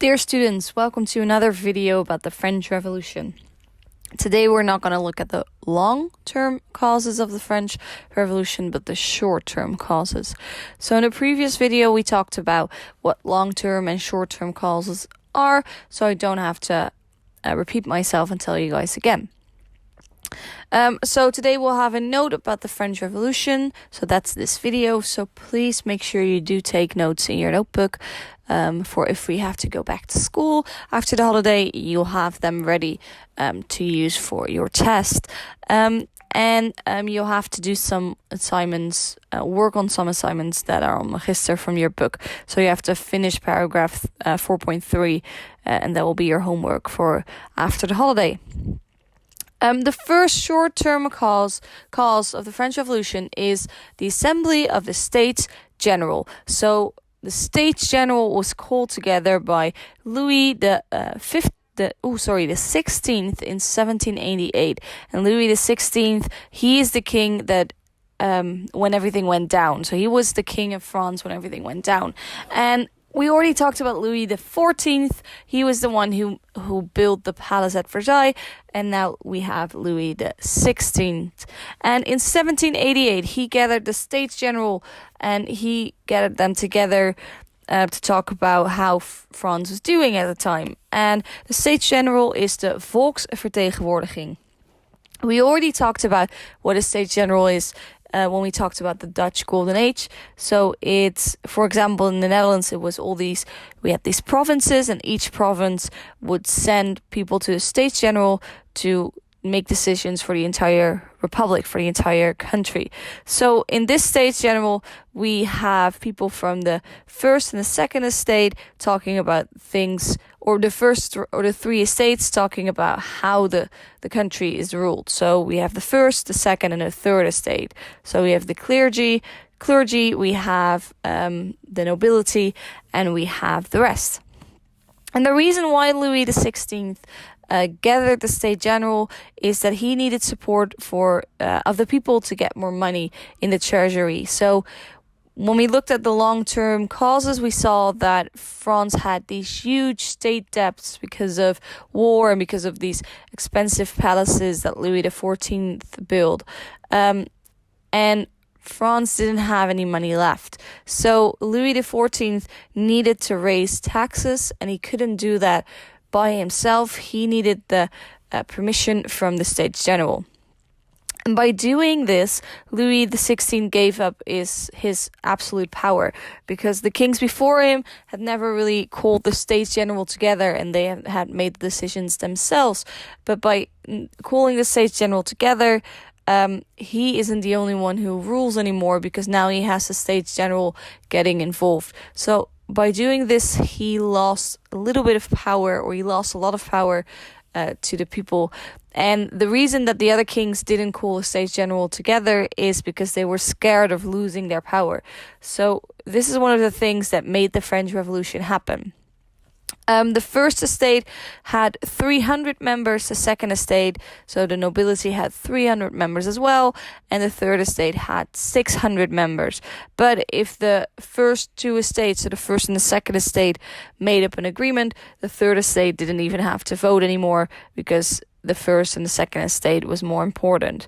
Dear students, welcome to another video about the French Revolution. Today we're not going to look at the long-term causes of the French Revolution, but the short-term causes. So in a previous video we talked about what long-term and short-term causes are, so I don't have to repeat myself and tell you guys again. So today we'll have a note about the French Revolution, so that's this video, so please make sure you do take notes in your notebook for if we have to go back to school after the holiday, you'll have them ready to use for your test. And you'll have to do some assignments, work on some assignments that are on Magister from your book. So you have to finish paragraph 4.3 and that will be your homework for after the holiday. The first short-term cause of the French Revolution is the Assembly of the States General. So the States General was called together by Louis the 16th in 1788. And Louis the 16th, he is the king that when everything went down. So he was the king of France when everything went down. And we already talked about Louis the 14th. He was the one who built the palace at Versailles. And now we have Louis the 16th. And in 1788, he gathered the States General and he gathered them together to talk about how France was doing at the time. And the States General is the Volksvertegenwoordiging. We already talked about what a States General is when we talked about the Dutch Golden Age. So it's, for example, in the Netherlands, we had these provinces, and each province would send people to the States General to make decisions for the entire republic, for the entire country. So in this States General, we have people from the first and the second estate talking about things, or the first or the three estates talking about how the country is ruled. So we have the first, the second, and the third estate. So we have the clergy, we have the nobility, and we have the rest. And the reason why Louis XVI gathered the State General is that he needed support of the people to get more money in the treasury. So when we looked at the long-term causes, we saw that France had these huge state debts because of war and because of these expensive palaces that Louis XIV built. And France didn't have any money left. So Louis XIV needed to raise taxes, and he couldn't do that by himself. He needed the permission from the States General. And by doing this, Louis XVI gave up his absolute power, because the kings before him had never really called the States General together, and they had made decisions themselves. But by calling the States General together, he isn't the only one who rules anymore, because now he has the States General getting involved. So by doing this, he lost a little bit of power, or he lost a lot of power to the people. And the reason that the other kings didn't call the States General together is because they were scared of losing their power. So this is one of the things that made the French Revolution happen. The first estate had 300 members, the second estate, so the nobility, had 300 members as well, and the third estate had 600 members. But if the first two estates, so the first and the second estate, made up an agreement, the third estate didn't even have to vote anymore, because the first and the second estate was more important.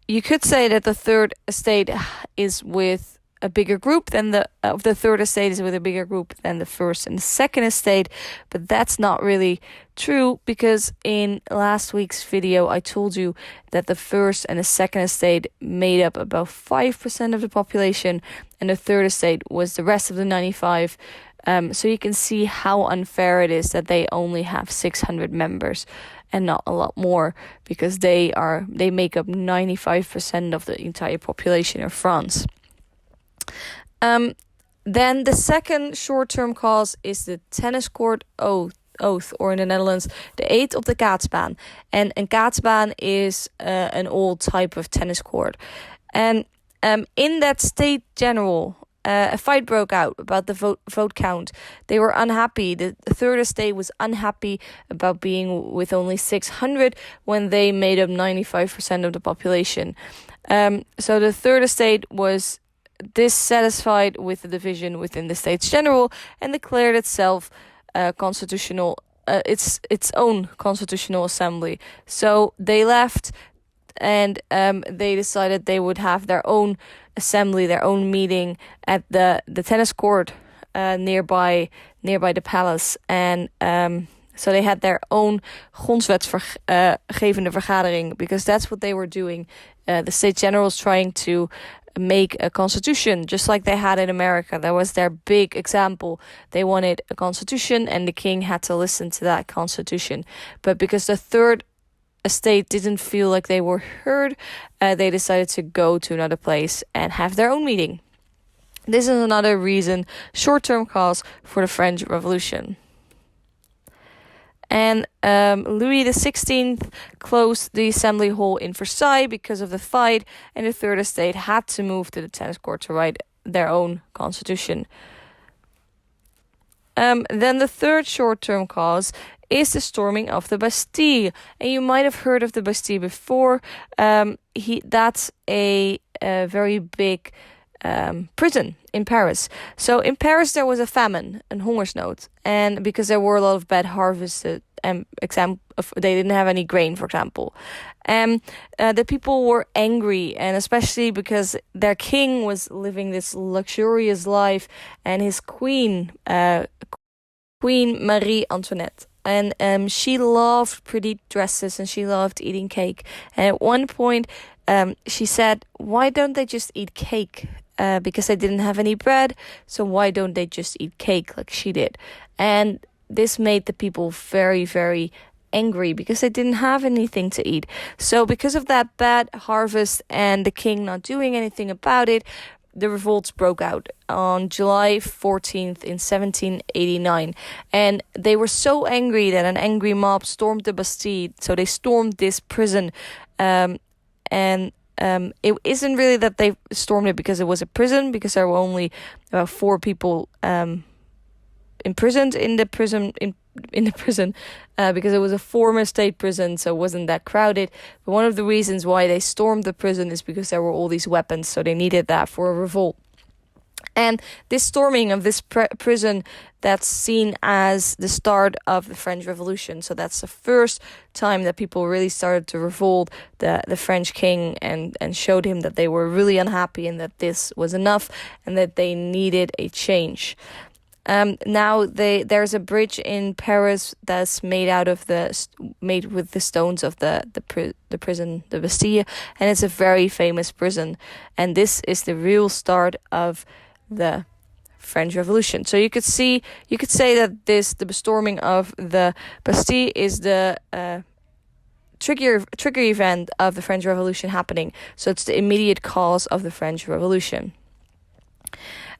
You could say that the third estate is with a bigger group than the third estate is with a bigger group than the first and the second estate, but that's not really true, because in last week's video I told you that the first and the second estate made up about 5% of the population, and the third estate was the rest of the 95. So you can see how unfair it is that they only have 600 members and not a lot more, because they make up 95% of the entire population of France. Then the second short-term cause is the tennis court oath, or in the Netherlands, the Eed op de Kaatsbaan. And kaatsbaan is an old type of tennis court. And in that State General, a fight broke out about the vote count. They were unhappy. The third estate was unhappy about being with only 600 when they made up 95% of the population. So the third estate was dissatisfied with the division within the States General and declared itself constitutional, its own constitutional assembly. So they left, and they decided they would have their own assembly, their own meeting at the tennis court nearby the palace. And so they had their own grondwetgevende vergadering, because that's what they were doing. The state generals trying to make a constitution, just like they had in America. That was their big example. They wanted a constitution, and the king had to listen to that constitution. But because the third estate didn't feel like they were heard, they decided to go to another place and have their own meeting. This is another reason, short-term cause for the French Revolution. And Louis XVI closed the assembly hall in Versailles because of the fight, and the third estate had to move to the tennis court to write their own constitution. Then the third short-term cause is the storming of the Bastille. And you might have heard of the Bastille before. That's a very big prison in Paris. So in Paris there was a famine and hungersnood, and because there were a lot of bad harvests, they didn't have any grain, for example. The people were angry, and especially because their king was living this luxurious life, and his queen, Queen Marie Antoinette. And she loved pretty dresses, and she loved eating cake. And at one point, she said, "Why don't they just eat cake?" Because they didn't have any bread, so why don't they just eat cake like she did? And this made the people very, very angry, because they didn't have anything to eat. So because of that bad harvest and the king not doing anything about it, the revolts broke out on July 14th in 1789. And they were so angry that an angry mob stormed the Bastille. So they stormed this prison, it isn't really that they stormed it because it was a prison, because there were only about 4 people imprisoned in the prison because it was a former state prison, so it wasn't that crowded. But one of the reasons why they stormed the prison is because there were all these weapons, so they needed that for a revolt. And this storming of this prison, that's seen as the start of the French Revolution. So that's the first time that people really started to revolt the French king and showed him that they were really unhappy and that this was enough and that they needed a change. Now there's a bridge in Paris that's made with the stones of the prison, the Bastille, and it's a very famous prison. And this is the real start of the French Revolution. So you could say that the storming of the Bastille is the trigger event of the French Revolution happening. So it's the immediate cause of the French Revolution.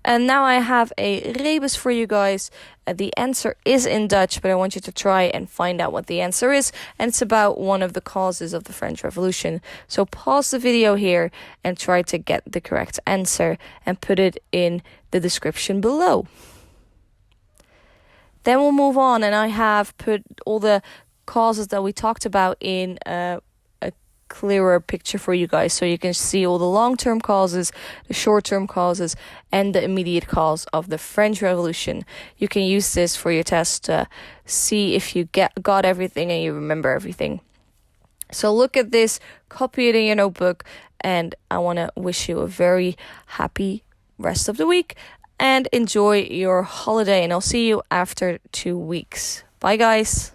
And now I have a rebus for you guys. The answer is in Dutch, but I want you to try and find out what the answer is. And it's about one of the causes of the French Revolution. So pause the video here and try to get the correct answer and put it in the description below. Then we'll move on, and I have put all the causes that we talked about in a clearer picture for you guys, so you can see all the long-term causes, the short-term causes, and the immediate cause of the French Revolution. You can use this for your test to see if you got everything and you remember everything. So look at this, copy it in your notebook, and I want to wish you a very happy rest of the week and enjoy your holiday, and I'll see you after 2 weeks. Bye guys.